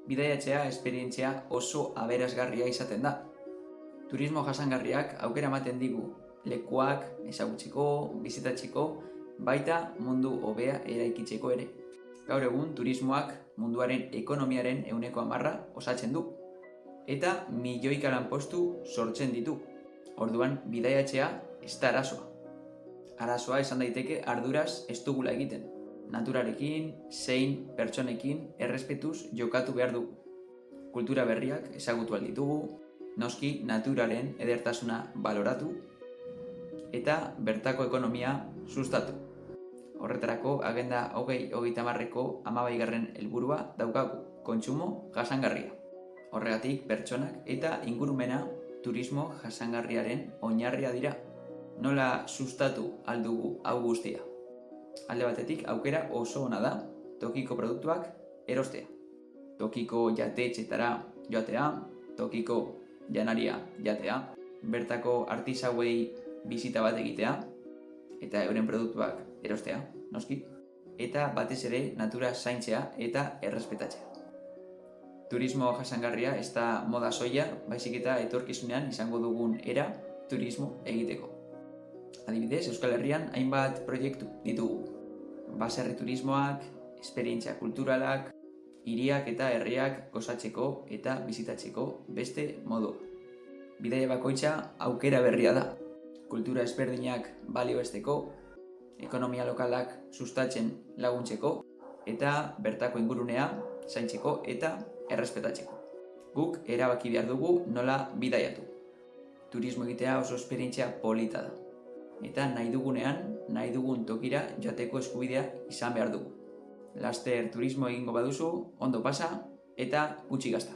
bidaiatzea esperientzia oso aberasgarria izaten da. Turismo jasangarriak aukera ematen digu lekuak ezagutzeko, bizitatzeko, baita mundu hobea eraikitzeko ere. Gaur egun turismoak munduaren ekonomiaren 10% osatzen du eta milioika lanpostu sortzen ditu. Orduan bidaiatzea ez da arazoa. Arazoa esan daiteke arduraz ez dugula egiten. Naturarekin, zein pertsonekin errespetuz jokatu behar dugu. Kultura berriak ezagutu ahal ditugu, noski naturaren edertasuna baloratu eta bertako ekonomia sustatu. Horretarako Agenda 2030ko 12. helburua daukagu, kontsumo jasangarria. Horregatik pertsonak eta ingurumena turismo jasangarriaren oinarria dira. Nola sustatu ahal dugu hau guztia? Alde batetik aukera oso ona da tokiko produktuak erostea. Tokiko jatetxetara joatea, tokiko janaria jatea, bertako artisauei bisita bat egitea eta euren produktuak erostea, noski, eta batez ere natura zaintzea eta errespetatzea. Turismo jasangarria ez da moda soila, baizik eta etorkizunean izango dugun era turismo egiteko. Adibidez, Euskal Herrian hainbat proiektu ditugu. Baserri turismoak, esperientzia kulturalak, hiriak eta herriak gozatzeko eta bizitatzeko beste modu. Bidaia bakoitza aukera berria da. Kultura ezberdinak balioesteko, ekonomia lokalak sustatzen laguntzeko eta bertako ingurunea zaintzeko eta errespetatzeko. Guk erabaki behar dugu nola bidaiatu. Turismo egitea oso esperientzia polita da. Eta nahi dugunean, nahi dugun tokira joateko eskubidea izan behar dugu. Laster turismo egingo baduzu, ondo pasa eta gutxi gazta.